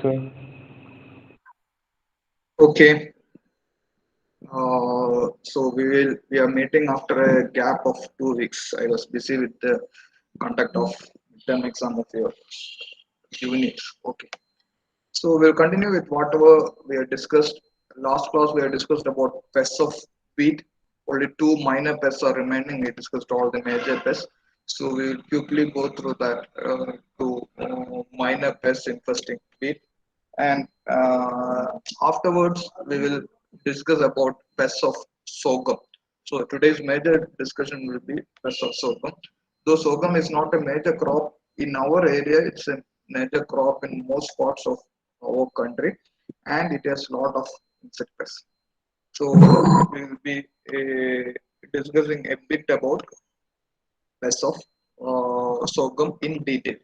Okay. Okay, so we are meeting after a gap of 2 weeks. I was busy with the conduct of term exam of your unit. Okay, so we'll continue with whatever we have discussed. Last class we have discussed about pests of wheat. Only two minor pests are remaining. We discussed all the major pests. So we will quickly go through that two minor pests infesting wheat, and afterwards we will discuss about pests of sorghum. So today's major discussion will be pests of sorghum. Though sorghum is not a major crop in our area, it's a major crop in most parts of our country, and it has a lot of insect pests. So we will be discussing a bit about pests of sorghum in detail.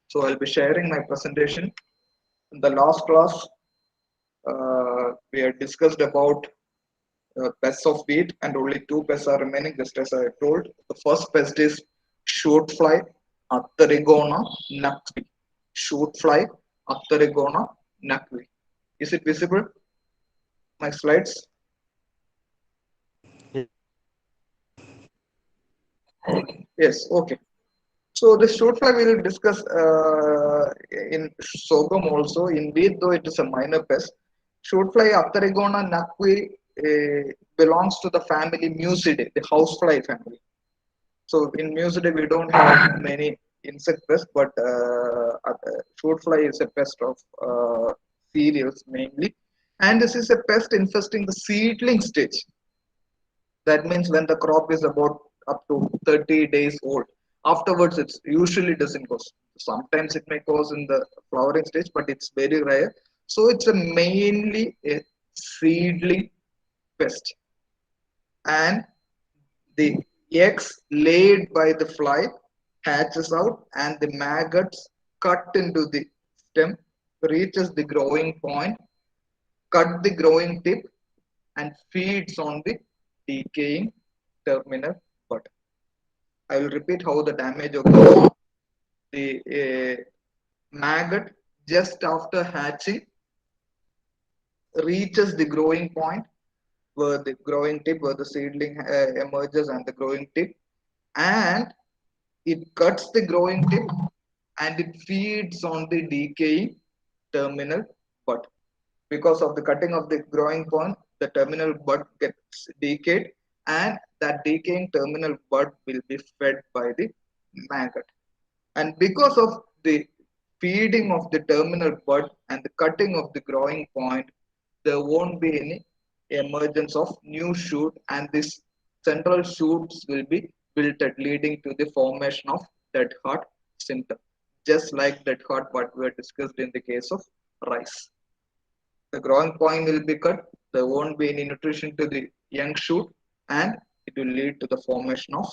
So I'll be sharing my presentation. In the last class, we had discussed about pests of wheat, and only two pests are remaining, just as I told. The first pest is shoot fly, Athyrigona nacvi. Shoot fly, Athyrigona nacvi. Is it visible? My slides? Yes, okay. So the shoot fly we will discuss in sorghum also. In wheat, though it is a minor pest, shoot fly Athyrigona nacvi belongs to the family Musidae, the housefly family. So in Musidae we don't have many insect pests, but fruit fly is a pest of cereals mainly, and this is a pest infesting the seedling stage. That means when the crop is about up to 30 days old. Afterwards, it usually doesn't cause. Sometimes it may cause in the flowering stage, but it's very rare. So it's a mainly a seedling pest, and the eggs laid by the fly hatches out, and the maggots cut into the stem, reaches the growing point, cut the growing tip, and feeds on the decaying terminal bud. I will repeat how the damage occurs. The maggot, just after hatching, reaches the growing point where the growing tip, where the seedling emerges, and the growing tip, and it cuts the growing tip, and it feeds on the decaying terminal bud. Because of the cutting of the growing point, the terminal bud gets decayed, and that decaying terminal bud will be fed by the maggot. And because of the feeding of the terminal bud and the cutting of the growing point, there won't be any emergence of new shoot, and these central shoots will be built at, leading to the formation of dead heart symptom, just like dead heart what we discussed in the case of rice. The growing point will be cut, there won't be any nutrition to the young shoot, and it will lead to the formation of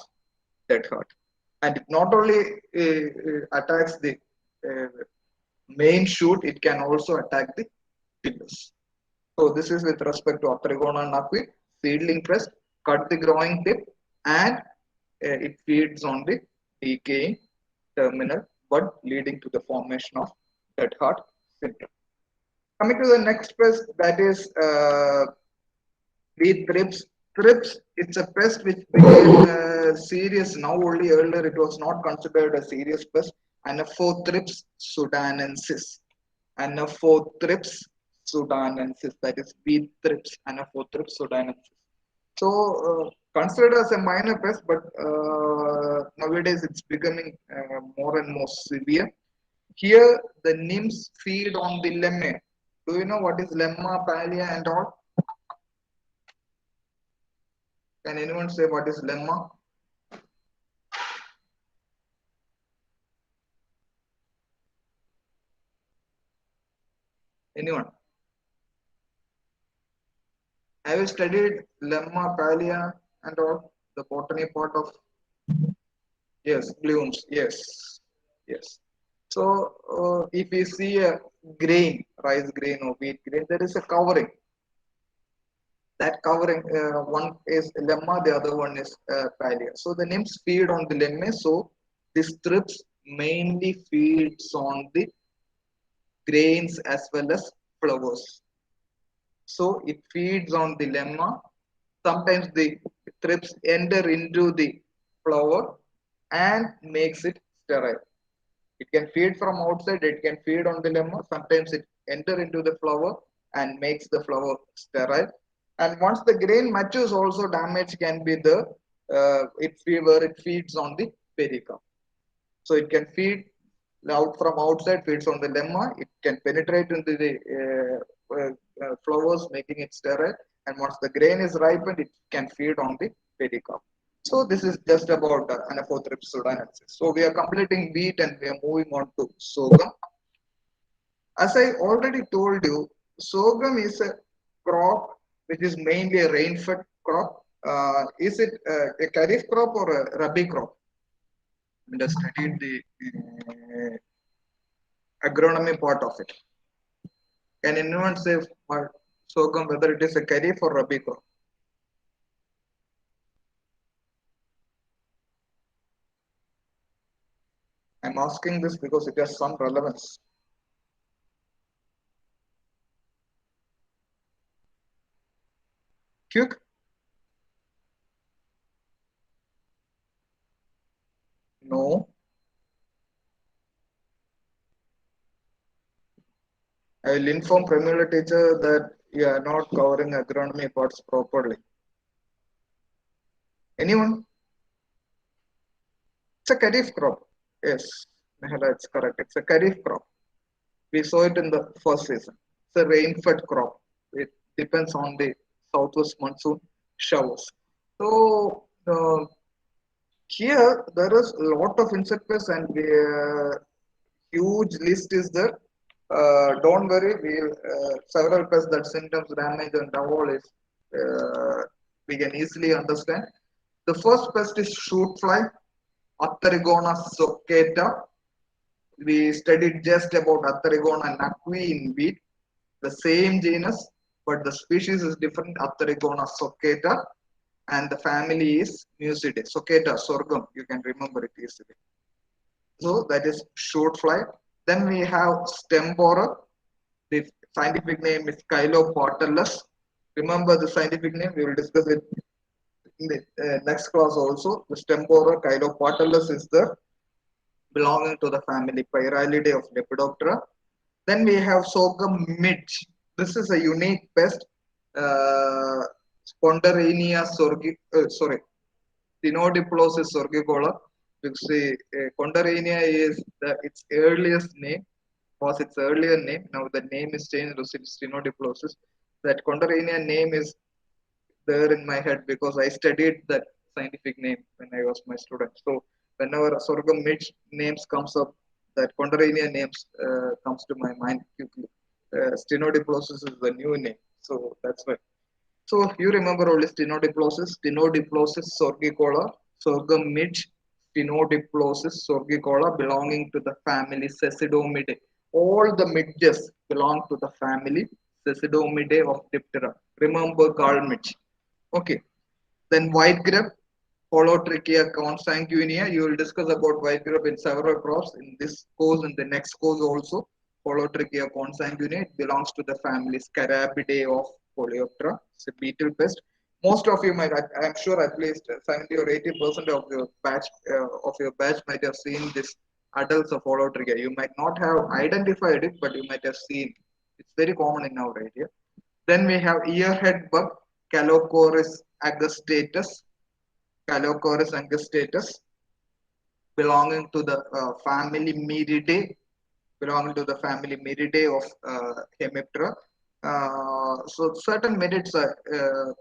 dead heart. And it not only attacks the uh, main shoot, it can also attack the tubers. So this is with respect to Atrigona nakwi, seedling pest, cut the growing tip, and it feeds on the decaying terminal bud, leading to the formation of dead heart syndrome. Coming to the next pest, that is wheat thrips. Thrips, it's a pest which became serious now only. Earlier it was not considered a serious pest. Anaphothrips sudanensis. Anaphothrips sudanensis. That is wheat thrips. Anaphothrips sudanensis. So considered as a minor pest, but nowadays it's becoming more and more severe. Here the nymphs feed on the lemme. Do you know what is lemma, palia, and all? Can anyone say what is lemma? Anyone? Have you studied lemma, palia, and all the botany part of? Yes, blooms. Yes, yes. So if you see a grain, rice grain or wheat grain, there is a covering. That covering, one is lemma, the other one is palia. So the nymphs feed on the lemma. So the strips mainly feeds on the grains as well as flowers. So it feeds on the lemma. Sometimes the thrips enter into the flower and makes it sterile. It can feed from outside, it can feed on the lemma. Sometimes it enter into the flower and makes the flower sterile. And once the grain matures, also damage can be the where it feeds on the pericarp. So it can feed out from outside, feeds on the lemma. It can penetrate into the flowers, making it sterile. And once the grain is ripened, it can feed on the pericarp. So this is just about Anaphothrip sudanensis. So we are completing wheat and we are moving on to sorghum. As I already told you, sorghum is a crop which is mainly a rain-fed crop. Is it a kharif crop or a rabi crop? I just studied the agronomy part of it. Can anyone say for sorghum whether it is a kharif or rabi crop? I'm asking this because it has some relevance. Quick, no. I will inform Pramila teacher that you are not covering agronomy parts properly. Anyone? It's a kharif crop. Yes, Nehala, it's correct. It's a kharif crop. We saw it in the first season. It's a rain-fed crop. It depends on the southwest monsoon showers. So here there is a lot of insect pests and huge list is there. Don't worry, we several pests that symptoms damage and all is we can easily understand. The first pest is shoot fly, Atharigona soccata. We studied just about Atharigona naqui in wheat, the same genus, but the species is different. Atharigona soccata, and the family is Musidae. Soccata, sorghum, you can remember it easily. So that is shoot fly. Then we have stem borer. The scientific name is Chylopotellus. Remember the scientific name, we will discuss it in the next class also. The stem borer Chylopotellus is the belonging to the family Pyralidae of Lepidoptera. Then we have sorghum midge. This is a unique pest. Uh, Sponderenia Tinodiplosis sorgicola. Because the Ponderenia is its earliest name, was its earlier name. Now the name is changed to Tinodiplosis. That Ponderenia name is there in my head because I studied that scientific name when I was my student. So whenever sorghum midge names comes up, that Ponderania names comes to my mind quickly. Stenodiplosis is the new name, so that's why. So you remember only Stenodiplosis sorgicola, sorghum midge, Stenodiplosis sorgicola belonging to the family Cecidomidae. All the midges belong to the family Cecidomidae of Diptera. Remember Carl Midge. Okay. Then white grape, Holotrichia consanguinea. You will discuss about white grape in several crops in this course and the next course also. Holotrichia consanguinea. It belongs to the family Scarabidae of Coleoptera. It's a beetle pest. Most of you might, I'm sure at least 70 or 80% of your batch might have seen this adults of Holotrichia. You might not have identified it, but you might have seen. It's very common in our area. Then we have earhead bug, Calocoris angustatus, Calocoris angustatus, belonging to the family Miridae, belonging to the family Miridae of Hemiptera. So certain mirids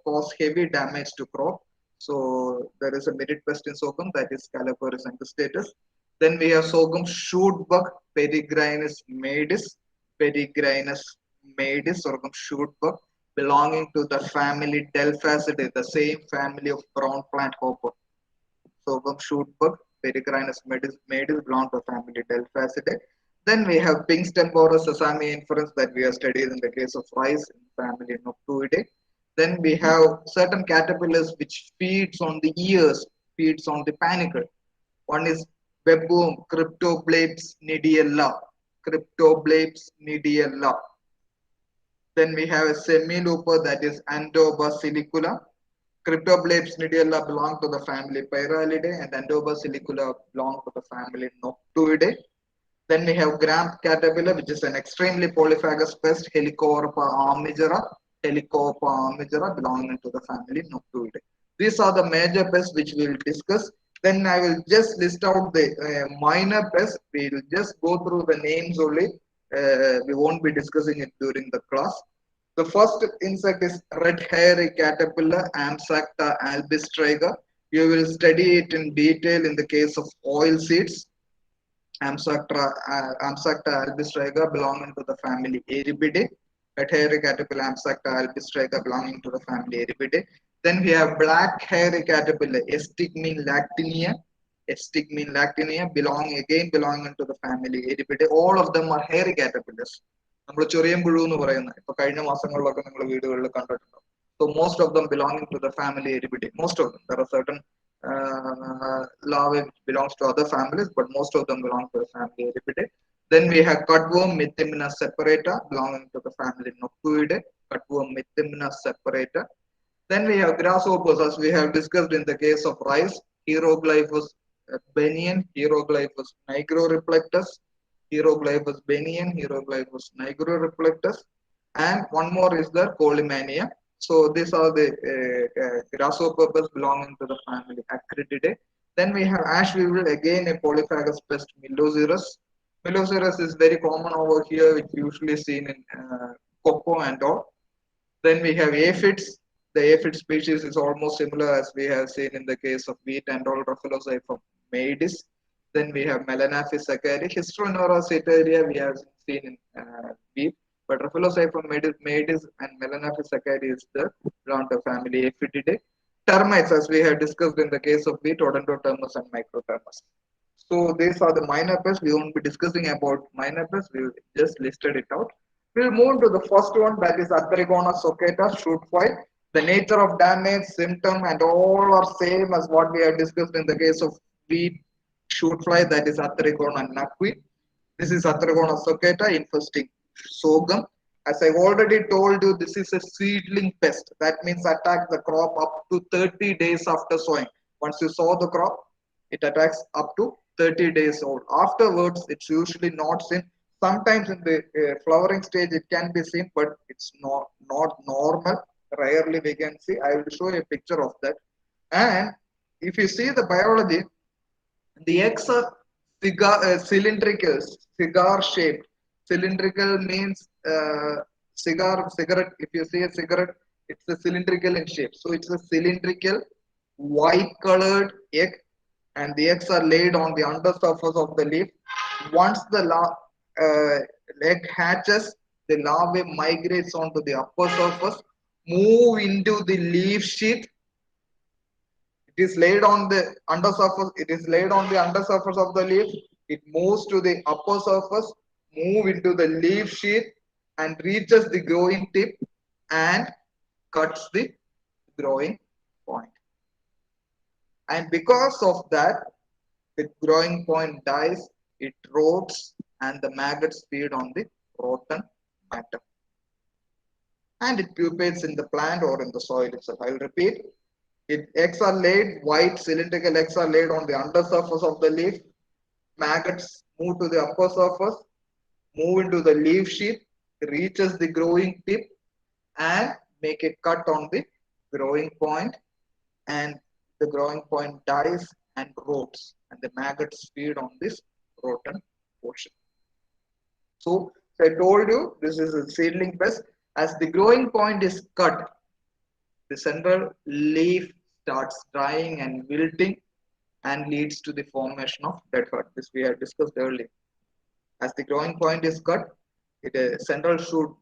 cause heavy damage to crop. So there is a mirid pest in sorghum that is Calocoris angustatus. Then we have sorghum shoot bug, Peregrinus maedis, Peregrinus maedis, sorghum shoot bug, belonging to the family Delphacidae, the same family of brown plant hopper. Sorghum shoot bug, Peregrinus maedis belong to the family Delphacidae. Then we have pink stem borer sesame inferens that we have studied in the case of rice in family Noctuidae. Then we have certain caterpillars which feeds on the ears, feeds on the panicle. One is webworm, Cryptoblades nidiella. Cryptoblates nidiella. Then we have a semi-looper, that is Andoba silicula. Cryptoblates nidiella belong to the family Pyralidae, and Andoba silicula belong to the family Noctuidae. Then we have Gram caterpillar, which is an extremely polyphagous pest, Helicoverpa armigera. Helicoverpa armigera belonging to the family Noctuidae. These are the major pests which we will discuss. Then I will just list out the minor pests. We will just go through the names only. We won't be discussing it during the class. The first insect is red hairy caterpillar, Amsacta albistriga. You will study it in detail in the case of oil seeds. Amsacta albistriga belonging to the family Eribidae. Red hairy caterpillar Amsacta albistriga belonging to the family Eribidae. Then we have black hairy caterpillar Estigmine lactinea. Estigmine lactinea belonging to the family Eribidae. All of them are hairy caterpillars. നമ്മൾ ചൊറിയൻ പുഴു എന്ന് പറയുന്നത് ഇപ്പൊ കഴിഞ്ഞ മാസങ്ങളിലൊക്കെ നിങ്ങൾ വീടുകളിൽ കണ്ടിട്ടുണ്ടാവും. So most of them belonging to the family Eribidae. Most of them. There are certain larvae which belongs to other families, but most of them belong to the family Eribidae. Then we have cutworm Methymna separata belonging to the family Noctuidae. Cutworm Methymna separata. Then we have grasshoppers, as we have discussed in the case of rice, Hieroglyphus benian, Hieroglyphus nigroreflectus, Hieroglyphus benian, Hieroglyphus nigroreflectus, and one more is the Colemania. So these are the grasshoppers belonging to the family Acrididae. Then we have ash weevil, again a polyphagous pest, Meloceros. Meloceros is very common over here, which usually seen in cocoa and all. Then we have aphids. The aphid species is almost similar as we have seen in the case of wheat and all, Rhophilocyphum maedis. Then we have Melanaphis sacchari. Histronora ceteria we have seen in wheat, but Rhophilocyphum maedis and Melanaphis sacchari is the belong to family Aphididae. Termites, as we have discussed in the case of wheat, Odontotermus and Microtermus. So these are the minor pests. We won't be discussing about minor pests. We just listed it out. We'll move to the first one, that is Atherigona soccata, shoot fly. The nature of damage, symptom, and all are same as what we have discussed in the case of wheat shoot fly, that is Atherigona naqui. This is Atherigona soccata infesting sorghum. As I've already told you, this is a seedling pest. That means attack the crop up to 30 days after sowing. Once you sow the crop, it attacks up to 30 days old. Afterwards, it's usually not seen. Sometimes in the flowering stage, it can be seen, but it's not normal. Rarely we can see. I will show you a picture of that. And if you see the biology, the eggs are cylindrical, cigar shaped. Cylindrical means cigarette. If you see a cigarette, it's a cylindrical in shape. So it's a cylindrical, white colored egg, and the eggs are laid on the undersurface of the leaf. Once the egg hatches, the larvae migrates onto the upper surface, move into the leaf sheath. It is laid on the undersurface. It is laid on the undersurface of the leaf. It moves to the upper surface, move into the leaf sheath, and reaches the growing tip and cuts the growing point. And because of that, the growing point dies, it rots, and the maggots feed on the rotten matter. And it pupates in the plant or in the soil itself. I will repeat. Eggs are laid, white cylindrical eggs are laid on the undersurface of the leaf. Maggots move to the upper surface, move into the leaf sheath, reaches the growing tip, and make a cut on the growing point, and the growing point dies and rots, and the maggots feed on this rotten portion. So I told you this is a seedling pest. As the growing point is cut, the central leaf starts drying and wilting and leads to the formation of dead heart. This we have discussed earlier. As the growing point is cut, the central shoot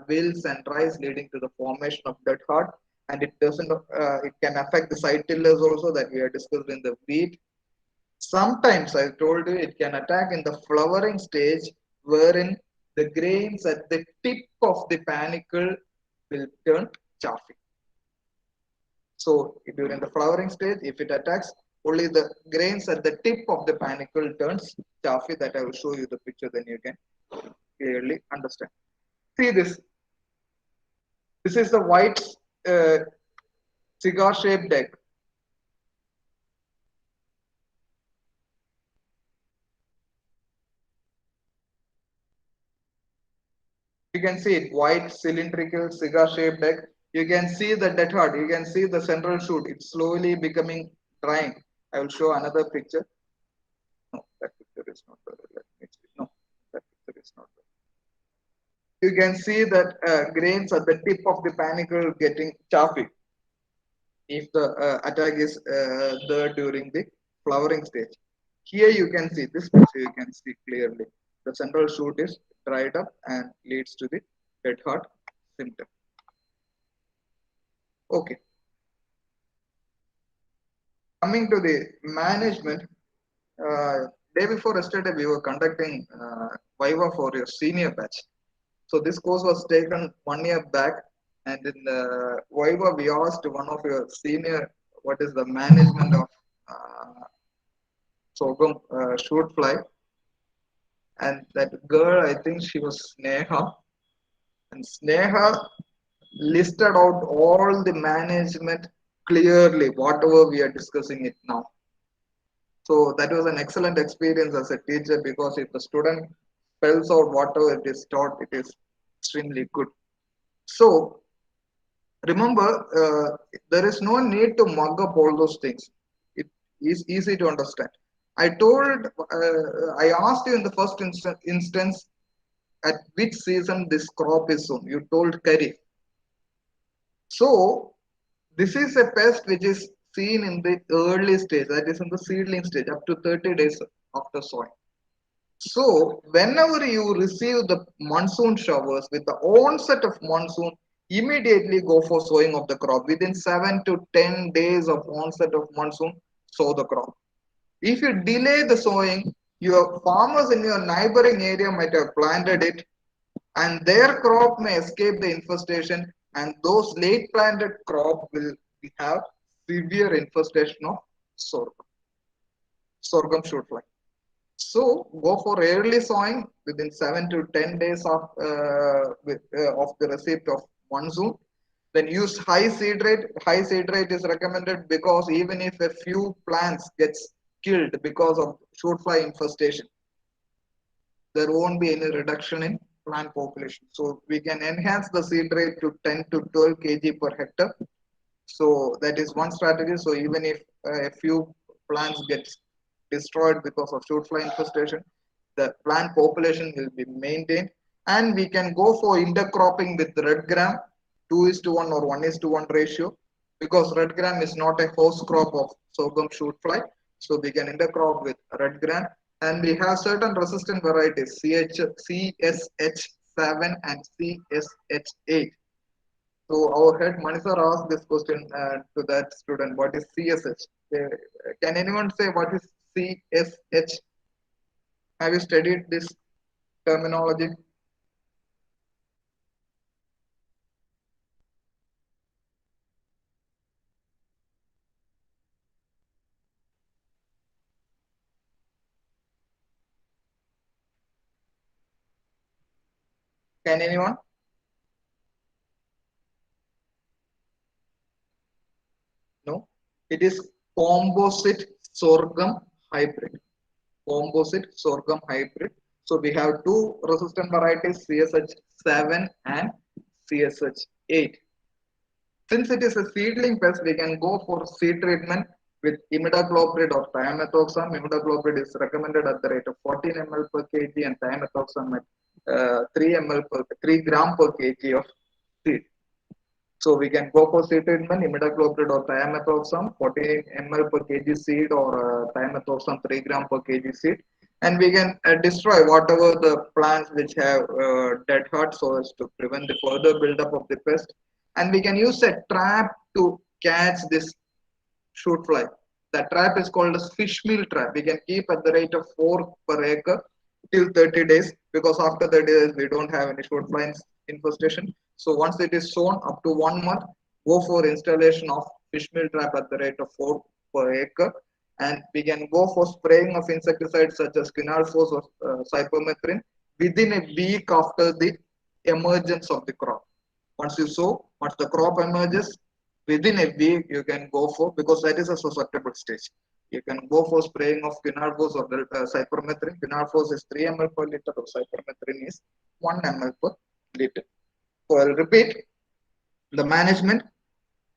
wilts and dries, leading to the formation of dead heart, and it doesn't. It can affect the side tillers also, that we have discussed in the wheat. Sometimes I told you it can attack in the flowering stage, wherein the grains at the tip of the panicle will turn chaffy. So during the flowering stage, if it attacks, only the grains at the tip of the panicle turns chaffy. That I will show you the picture, then you can clearly understand. See this. This is the white uh, cigar shaped egg. You can see it, white cylindrical cigar shaped egg. You can see the dead heart. You can see the central shoot. It's slowly becoming drying. I will show another picture. No, that picture is not there. Let me see. No, that picture is not there. You can see that grains at the tip of the panicle getting chaffy if the attack is there during the flowering stage. Here you can see this picture. You can see clearly the central shoot is dried up and leads to the dead heart symptom. Okay, coming to the management, day before yesterday we were conducting Viva for your senior batch. So this course was taken 1 year back, and in the Viva we asked one of your senior what is the management of sorghum shoot fly, and that girl I think she was Sneha, and Sneha listed out all the management clearly, whatever we are discussing it now. So that was an excellent experience as a teacher because if the student spells out whatever it is taught, it is extremely good. So remember, there is no need to mug up all those things. It is easy to understand. I asked you in the first instance at which season this crop is sown. You told Kharif. So this is a pest which is seen in the early stage, that is in the seedling stage, up to 30 days after sowing. So, whenever you receive the monsoon showers with the onset of monsoon, immediately go for sowing of the crop. Within 7 to 10 days of onset of monsoon, sow the crop. If you delay the sowing, your farmers in your neighboring area might have planted it and their crop may escape the infestation, and those late planted crop will have severe infestation of sorghum shoot fly. So go for early sowing within 7 to 10 days of the receipt of monsoon. Then use high seed rate. High seed rate is recommended because even if a few plants gets killed because of shoot fly infestation, there won't be any reduction in plant population. So we can enhance the seed rate to 10 to 12 kg per hectare. So that is one strategy. So even if a few plants get destroyed because of shoot fly infestation, the plant population will be maintained. And we can go for intercropping with red gram, 2 is to 1 or 1 is to 1 ratio, because red gram is not a host crop of sorghum shoot fly. So we can intercrop with red gram. And we have certain resistant varieties, CSH7 and CSH8. So our head Manisar asked this question to that student, what is CSH? Can anyone say what is CSH? Have you studied this terminology? Can anyone? No. It is composite sorghum hybrid. Composite sorghum hybrid. So we have two resistant varieties, CSH7 and CSH8. Since it is a seedling pest, we can go for seed treatment with imidacloprid or thiamethoxam. Imidacloprid is recommended at the rate of 14 ml per kg and thiamethoxam at 3 gram per kg of seed. So we can go for seed treatment, imidacloprid or thiamethoxam, 14 ml per kg seed or thiamethoxam 3 gram per kg seed. And we can destroy whatever the plants which have dead heart so as to prevent the further buildup of the pest. And we can use a trap to catch this shoot fly. The trap is called as fish meal trap. We can keep at the rate of 4 per acre till 30 days because after 30 days we don't have any shoot fly infestation. So once it is sown up to 1 month, go for installation of fish meal trap at the rate of 4 per acre. And we can go for spraying of insecticides such as quinalphos or cypermethrin within a week after the emergence of the crop. Once you sow, once the crop emerges, within a week you can go for, because that is a susceptible stage. You can go for spraying of quinarphos or cypermethrin. Quinarphos is 3 ml per liter, or cypermethrin is 1 ml per liter. So I'll repeat the management: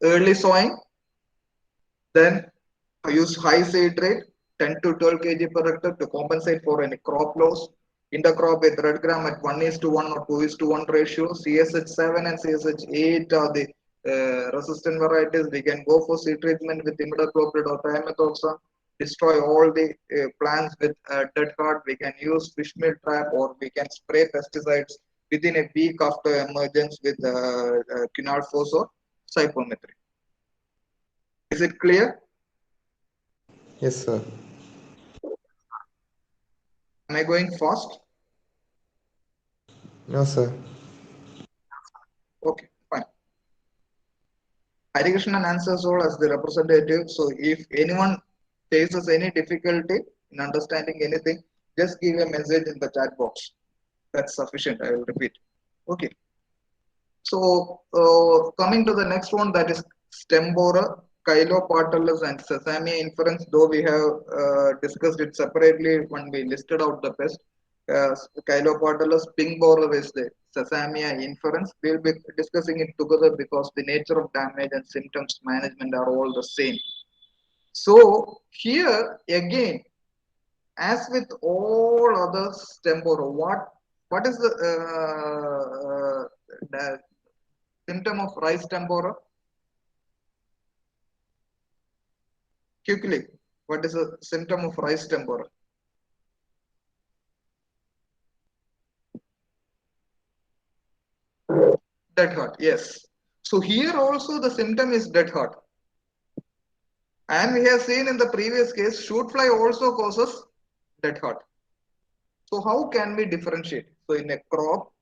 early sowing, then I use high seed rate, 10 to 12 kg per hectare to compensate for any crop loss. Intercrop with red gram at 1 is to 1 or 2 is to 1 ratio. CSH7 and CSH8 are the resistant varieties. We can go for seed treatment with imidacloprid or thiamethoxam. Destroy all the plants with dead heart. We can use fish meal trap, or we can spray pesticides within a week after emergence with quinalphos or cypermethrin. Is it clear? Yes, sir. Am I going fast? No, sir. Okay, fine. Harikrishnan answers all as the representative. So if anyone faces any difficulty in understanding anything, just give a message in the chat box. That's sufficient. I will repeat. Okay. So coming to the next one, that is stem borer, Chylopatulus and Sesame inference, though we have discussed it separately when we listed out the pest. Chylopatulus, pink borer is the Sesamia inference. We'll be discussing it together because the nature of damage and symptoms management are all the same. So here again, as with all other stem borer, what is the symptom of rice stem borer? Quickly, what is a symptom of rice stem borer? Dead heart, yes. So here also the symptom is dead heart. And we have seen in the previous case, shoot fly also causes dead heart. So how can we differentiate? So in a crop,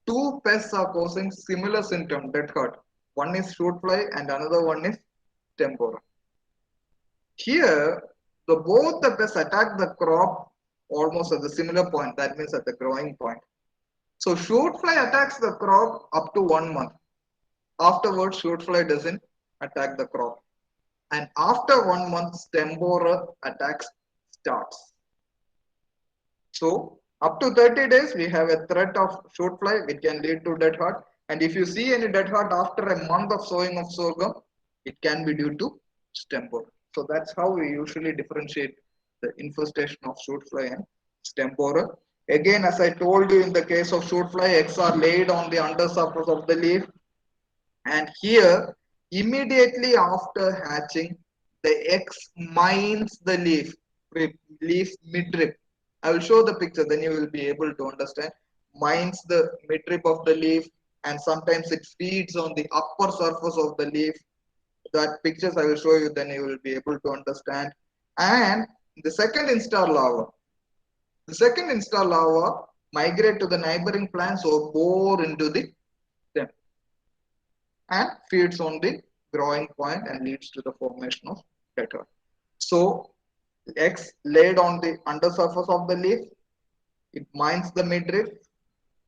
two pests are causing similar symptom, dead heart. One is shoot fly and another one is stem borer. Here, both the pests attack the crop almost at the similar point. That means at the growing point. So shoot fly attacks the crop up to 1 month. Afterwards, shoot fly doesn't attack the crop. And after 1 month, stem borer attacks starts. So up to 30 days, we have a threat of shoot fly, which can lead to dead heart. And if you see any dead heart after a month of sowing of sorghum, it can be due to stem borer. So that's how we usually differentiate the infestation of shoot fly and stem borer. Again, as I told you, in the case of shoot fly, eggs are laid on the undersurface of the leaf. And here, immediately after hatching, the eggs mines the leaf midrib. I will show the picture, then you will be able to understand. Mines the midrib of the leaf, and sometimes it feeds on the upper surface of the leaf. That pictures I will show you, then you will be able to understand. And the second instar larva. The second instar larva migrate to the neighboring plants or bore into the stem and feeds on the growing point and leads to the formation of petal. So eggs laid on the undersurface of the leaf, it mines the midrib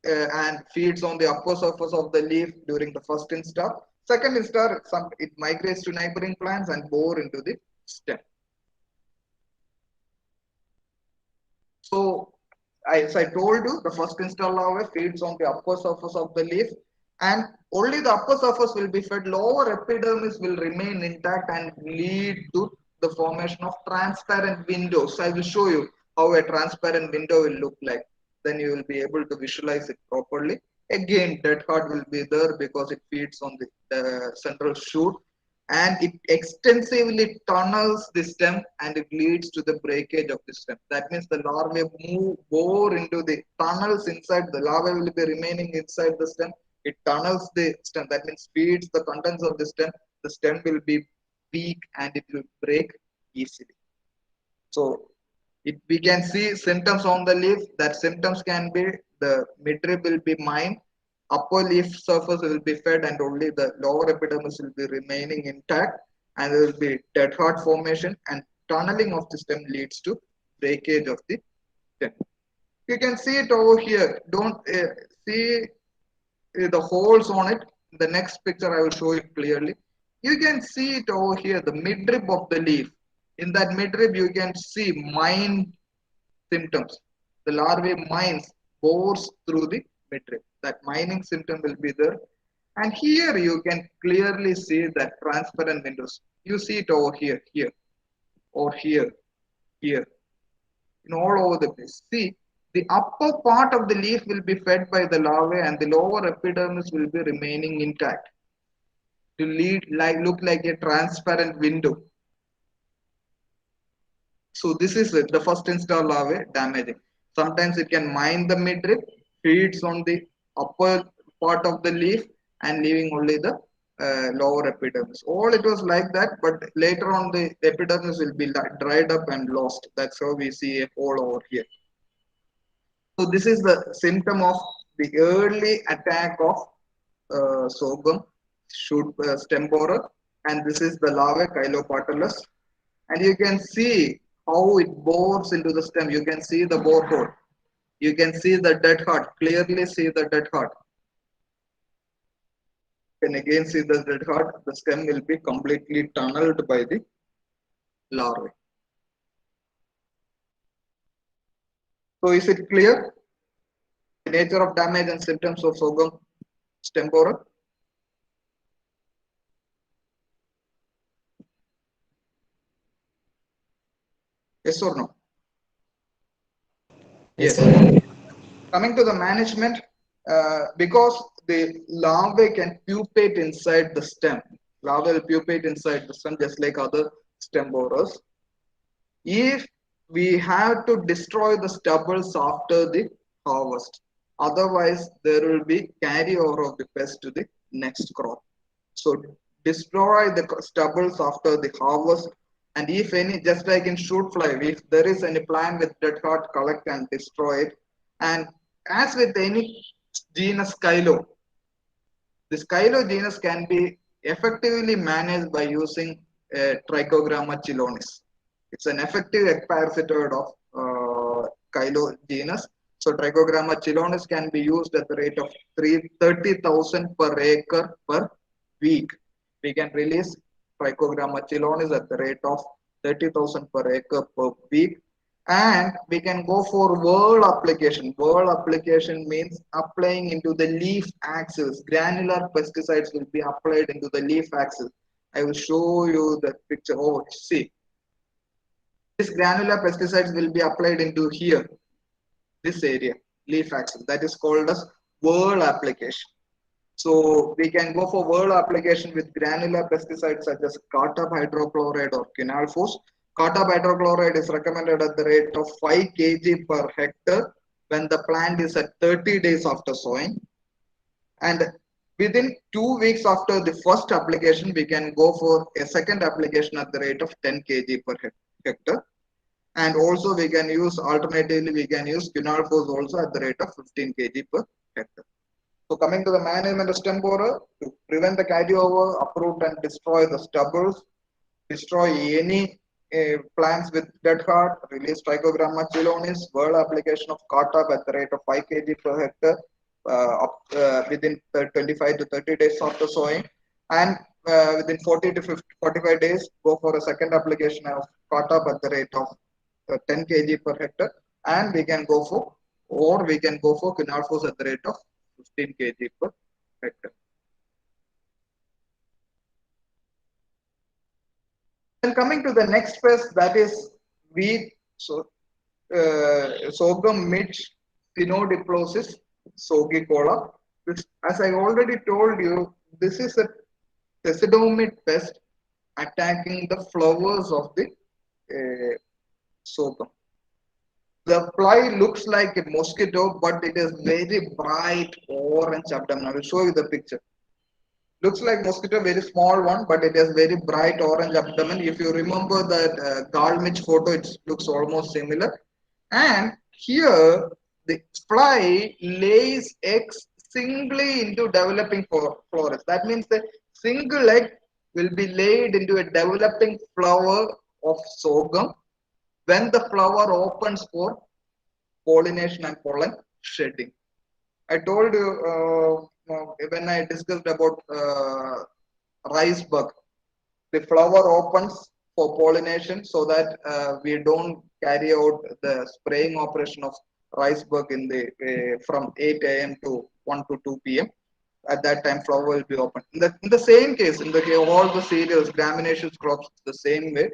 and feeds on the upper surface of the leaf during the first instar. Second instar, it migrates to neighboring plants and bore into the stem. So as I told you, the first instar larva feeds on the upper surface of the leaf, and only the upper surface will be fed. Lower epidermis will remain intact and lead to the formation of transparent windows. I will show you how a transparent window will look like. Then you will be able to visualize it properly. Again, dead heart will be there because it feeds on the central shoot, and it extensively tunnels the stem and it leads to the breakage of the stem. That means the larvae bore into the tunnels inside. The larvae will be remaining inside the stem. It tunnels the stem. That means feeds the contents of the stem. The stem will be weak and it will break easily. So we can see symptoms on the leaf. That symptoms can be the midrib will be mined, upper leaf surface will be fed, and only the lower epidermis will be remaining intact, and there will be dead heart formation, and tunneling of the stem leads to breakage of the stem. You can see it over here. Don't see the holes on it. The next picture I will show you clearly. You can see it over here, the midrib of the leaf. In that midrib, you can see mine symptoms. The larvae mines, bores through the midrib. That mining symptom will be there. And here you can clearly see that transparent windows. You see it over here, here, or here, here, all over the place. See, the upper part of the leaf will be fed by the larvae and the lower epidermis will be remaining intact to look like a transparent window. So this is it, the first instar larvae damaging. Sometimes it can mine the midrib, feeds on the upper part of the leaf and leaving only the lower epidermis. All it was like that, but later on the epidermis will be dried up and lost. That's how we see a hole over here. So this is the symptom of the early attack of sorghum shoot stem borer, and this is the larvae Chylopatulus, and you can see how it bores into the stem. You can see the borehole. You can see the dead heart. Clearly see the dead heart. You can again see the dead heart. The stem will be completely tunneled by the larvae. So is it clear? The nature of damage and symptoms of sorghum stem borer. Yes or no? Yes, Yes. sir. Coming to the management, because the larvae can pupate inside the stem. Larvae will pupate inside the stem just like other stem borers. If we have to destroy the stubbles after the harvest, otherwise there will be carryover of the pest to the next crop. So destroy the stubbles after the harvest, and if any, just like in shoot fly, if there is any plant with dead heart, collect and destroy it. And as with any genus Kylo, this Kylo genus can be effectively managed by using Trichogramma chilonis. It's an effective parasitoid of Kylo genus. So Trichogramma chilonis can be used at the rate of 30,000 per acre per week. We can release Trichogramma chilonis at the rate of 30,000 per acre per week, and we can go for whirl application. Whirl application means applying into the leaf axis. Granular pesticides will be applied into the leaf axis. I will show you the picture. Oh, see, this granular pesticides will be applied into here, this area, leaf axis. That is called as whirl application. So we can go for whirl application with granular pesticides such as cartap hydrochloride or quinalphos. Cartap hydrochloride is recommended at the rate of 5 kg per hectare when the plant is at 30 days after sowing. And within 2 weeks after the first application, we can go for a second application at the rate of 10 kg per hectare. And also we can use, alternatively, we can use quinalphos also at the rate of 15 kg per hectare. So coming to the management of stem borer, to prevent the carryover, uproot and destroy the stubbles, destroy any plants with dead heart, release Trichogramma chilonis, whirl application of cartap at the rate of 5 kg per hectare within 25 to 30 days after sowing, and within 40 to 50, 45 days, go for a second application of cartap at the rate of 10 kg per hectare, and we can go for, or we can go for quinalphos at the rate of 15 kg per hectare. Then coming to the next pest, that is wheat, so sorghum midge phenodiplosis sorgicola. As I already told you, this is a pseudomid pest attacking the flowers of the sorghum. The fly looks like a mosquito, but it is very bright orange abdomen. I will show you the picture. Looks like mosquito, very small one, but it has very bright orange abdomen. If you remember that Galmich photo, it looks almost similar. And here, the fly lays eggs singly into developing flowers. That means the single egg will be laid into a developing flower of sorghum when the flower opens for pollination and pollen shedding. I told you when I discussed about rice bug, the flower opens for pollination so that we don't carry out the spraying operation of rice bug in the from 8 a.m. to 1 to 2 p.m. At that time flower will be open. In the same case, in the case of all the cereals, gramineous crops, the same way,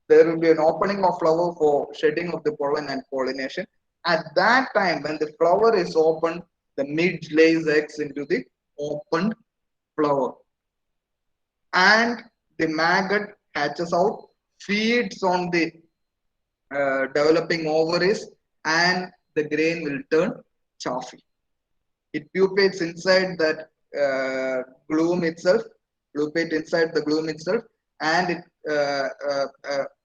there will be an opening of flower for shedding of the pollen and pollination. At that time, when the flower is open, the midge lays eggs into the opened flower, and the maggot hatches out, feeds on the developing ovaries, and the grain will turn chaffy. It pupates inside that gloom itself, pupate inside the gloom itself, and it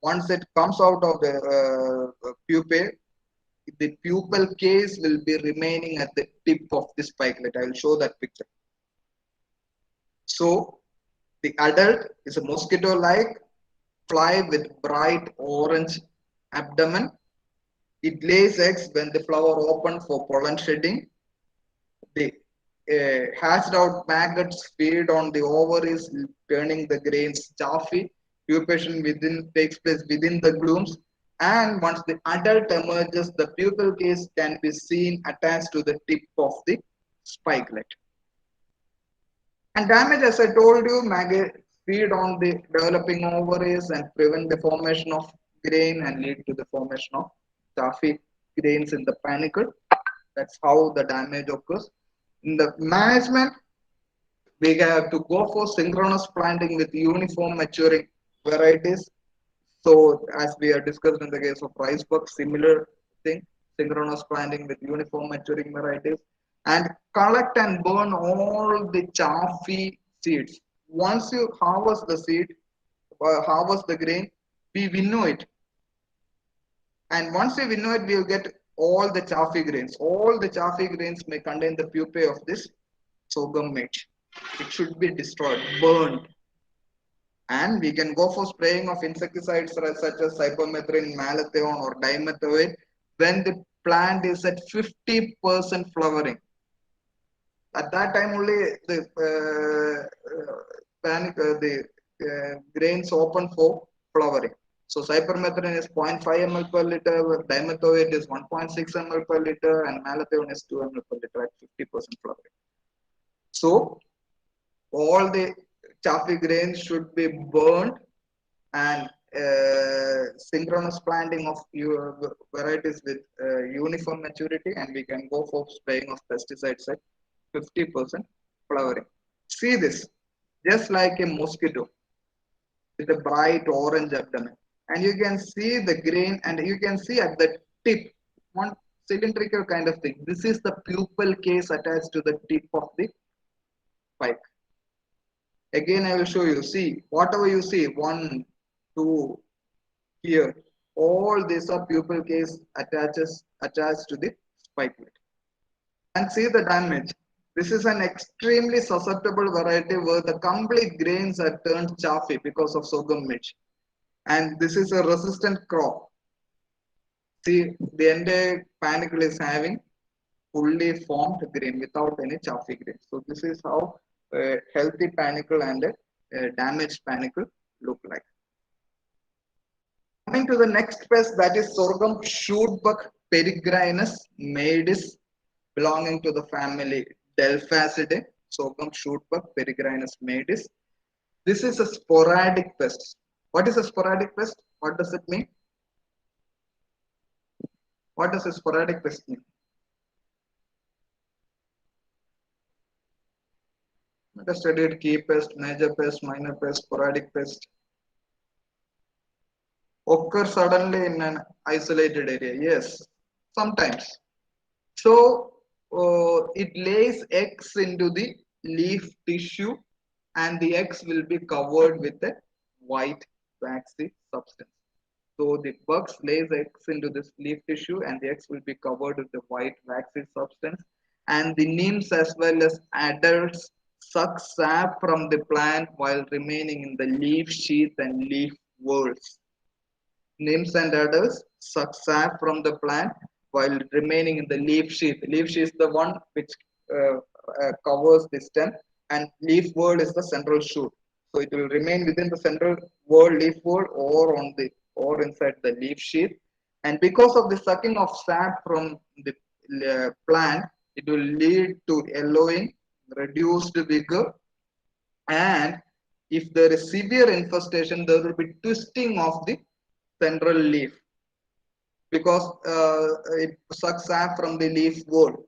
once it comes out of the pupae, the pupal case will be remaining at the tip of the spikelet. I will show that picture. So the adult is a mosquito-like fly with bright orange abdomen. It lays eggs when the flower opens for pollen shedding. The hatched out maggots feed on the ovaries, turning the grains chaffy. Pupation within takes place within the glooms, and once the adult emerges, the pupal case can be seen attached to the tip of the spikelet. And damage, as I told you, maggots feed on the developing ovaries and prevent the formation of grain and lead to the formation of chaffy grains in the panicle. That's how the damage occurs. In the management, we have to go for synchronous planting with uniform maturing varieties. So, as we have discussed in the case of rice bug, similar thing, synchronous planting with uniform maturing varieties, and collect and burn all the chaffy seeds. Once you harvest the seed, harvest the grain, we winnow it, and once we winnow it, we will get all the chaffy grains. All the chaffy grains may contain the pupae of this sorghum midge. It should be destroyed, burned. And we can go for spraying of insecticides such as cypermethrin, malathion, or dimethoate when the plant is at 50% flowering. At that time only the grains open for flowering. So cypermethrin is 0.5 ml per liter, dimethoate is 1.6 ml per liter, and malathion is 2 ml per liter at 50% flowering. So all the chaffy grains should be burned, and synchronous planting of varieties with uniform maturity, and we can go for spraying of pesticides at 50% flowering. See this, just like a mosquito with a bright orange abdomen, and you can see the grain, and you can see at the tip one cylindrical kind of thing. This is the pupal case attached to the tip of the spike. Again, I will show you. See, whatever you see, 1, 2, here, all these are pupal case attached to the spikelet. And see the damage. This is an extremely susceptible variety where the complete grains are turned chaffy because of sorghum midge. And this is a resistant crop. See, the entire panicle is having fully formed grain without any chaffy grain. So this is how a healthy panicle and a damaged panicle look like. Coming to the next pest, that is sorghum shoot bug Peregrinus maedis, belonging to the family Delphacidae. Sorghum shoot bug Peregrinus maedis. This is a sporadic pest. What is a sporadic pest? What does it mean? What does a sporadic pest mean? Let us study it: key pest, major pest, minor pest, sporadic pest. Occur suddenly in an isolated area. Yes, sometimes. So it lays eggs into the leaf tissue, and the eggs will be covered with a white waxy substance. So the bugs lays eggs into this leaf tissue, and the eggs will be covered with the white waxy substance. And the nymphs as well as adults suck sap from the plant while remaining in the leaf sheath and leaf whorls. Nymphs and adults suck sap from the plant while remaining in the leaf sheath. Leaf sheath is the one which covers the stem, and leaf whorl is the central shoot. So it will remain within the central whorl, leaf whorl, or on the or inside the leaf sheath. And because of the sucking of sap from the plant, it will lead to yellowing, reduced vigor, and if there is severe infestation, there will be twisting of the central leaf because it sucks sap from the leaf whorl.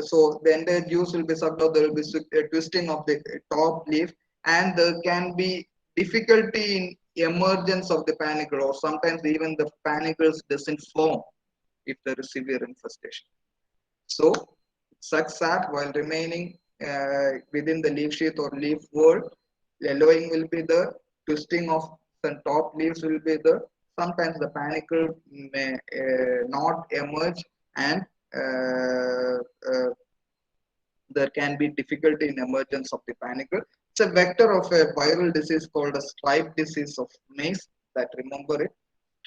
So the entire juice will be sucked out. There will be a twisting of the top leaf, and there can be difficulty in emergence of the panicle, or sometimes even the panicles doesn't form if there is severe infestation. So sucks sap while remaining within the leaf sheath or leaf whorl. Yellowing will be there. Twisting of the top leaves will be there. Sometimes the panicle may not emerge, and uh, uh, there can be difficulty in emergence of the panicle. It's a vector of a viral disease called a stripe disease of maize. That remember it,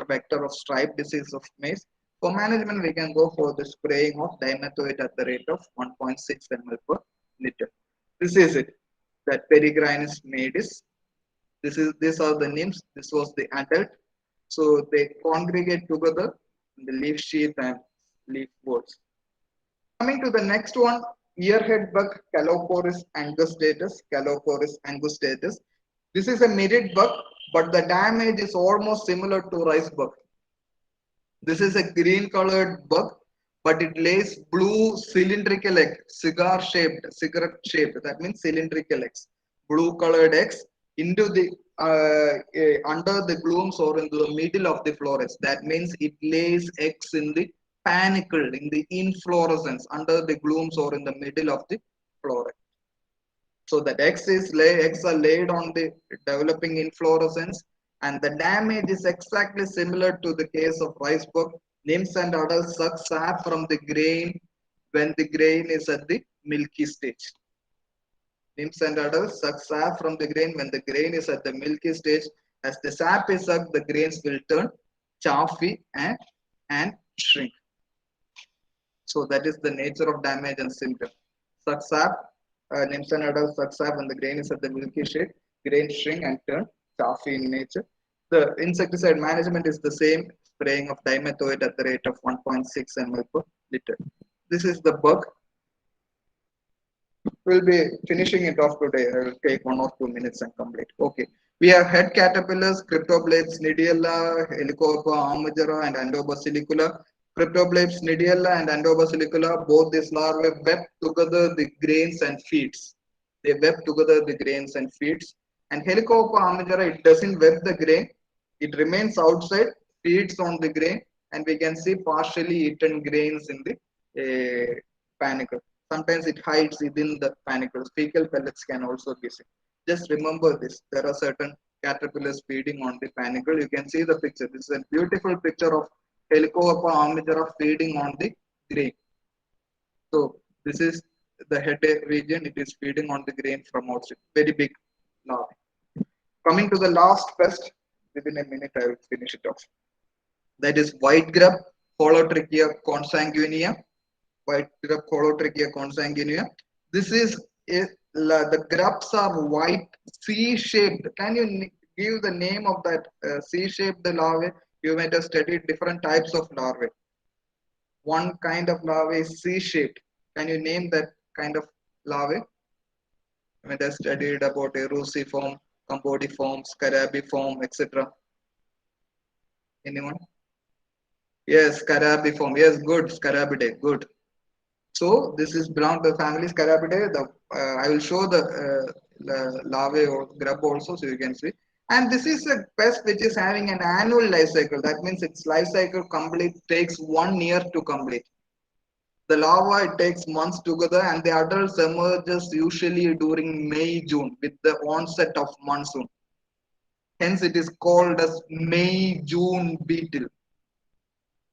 a vector of stripe disease of maize. For management, we can go for the spraying of dimethoate at the rate of 1.6 ml per liter. This is it. That Peregrinus maydis. These are the nymphs. This was the adult. So they congregate together in the leaf sheath and leaf whorls. Coming to the next one, earhead bug, Caloporus angustatus. Caloporus angustatus. This is a myrid bug, but the damage is almost similar to rice bug. This is a green colored bug, but it lays blue cylindrical egg, cigarette shaped. That means cylindrical eggs, blue colored eggs into the under the glooms or into the middle of the florets. That means it lays eggs in the panicle, in the inflorescence, under the glooms or in the middle of the floret. So the eggs are laid on the developing inflorescence, and the damage is exactly similar to the case of rice bug. Nymphs and adults suck sap from the grain when the grain is at the milky stage. Nymphs and adults suck sap from the grain when the grain is at the milky stage. As the sap is sucked, the grains will turn chaffy and shrink. So that is the nature of damage and symptom. Suck sap, nymphs and adults suck sap when the grain is at the milky shade. Grains shrink and turn chaffy in nature. The insecticide management is the same, spraying of dimethoate at the rate of 1.6 ml per liter. This is the bug. We'll be finishing it off today. I will take 1 or 2 minutes and complete. Okay. We have head caterpillars, cryptoblates, Nidiella, Helicopa, Armigera, and Andobasilicula. Cryptoblates, Nidiella, and Andobasilicula, both these larvae web together the grains and feeds. They web together the grains and feeds. And Helicopa armigera, it doesn't web the grain. It remains outside, feeds on the grain, and we can see partially eaten grains in the panicle. Sometimes it hides within the panicles. Fecal pellets can also be seen. Just remember this. There are certain caterpillars feeding on the panicle. You can see the picture. This is a beautiful picture of Helicopa armigera feeding on the grain. So this is the head region. It is feeding on the grain from outside. Very big larvae. Coming to the last pest, within a minute I will finish it off. That is white grub, Holotrichia consanguinea. White grub, Holotrichia consanguinea. This is the grubs are white, C-shaped. Can you give the name of that C-shaped larvae? You might have studied different types of larvae. One kind of larvae is C-shaped. Can you name that kind of larvae? You might have studied about eruciform, campodiform, scarabiform, etc. Anyone? Yes, scarabiform. Yes, good. Scarabidae. Good. So this is belong to the family Scarabidae. I will show the larvae or grub also, so you can see. And this is a pest which is having an annual life cycle. That means its life cycle complete takes 1 year to complete. The larva it takes months together, and the adults emerges usually during May June with the onset of monsoon. Hence, it is called as May June beetle.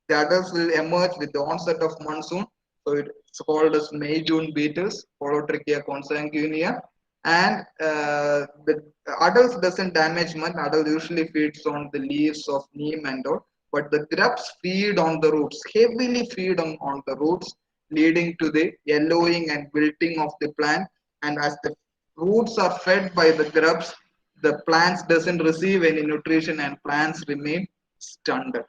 The adults will emerge with the onset of monsoon. So it's called as May June beetles, Holotrichia consanguinea. And the adults doesn't damage much. Adult usually feeds on the leaves of neem and all. but the grubs feed on the roots, heavily feed on the roots, leading to the yellowing and wilting of the plant. And as the roots are fed by the grubs, the plants doesn't receive any nutrition and plants remain stunted.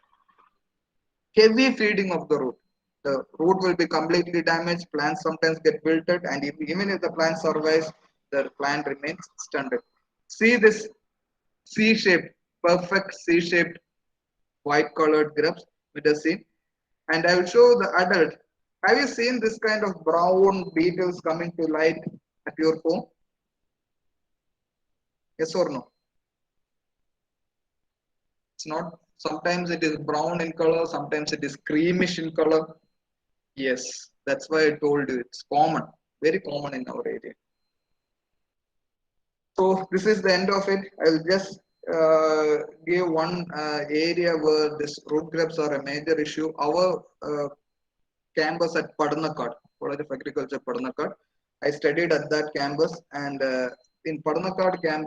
Heavy feeding of the root. The root will be completely damaged. Plants sometimes get wilted, and even if the plant survives, the plant remains stunted. See this C-shaped, perfect C-shaped white colored grapes with a seed. And I will show the adult. Have you seen this kind of brown beetles coming to light at your home? Yes or no? It's not. Sometimes it is brown in color, sometimes it is creamish in color. Yes, that's why I told you it's common, very common in our area. So this is the end of it. I will just give one area where this root grubs are a major issue. Our campus at Padanakkad, College of Agriculture Padanakkad. I studied at that campus, and in Padanakkad campus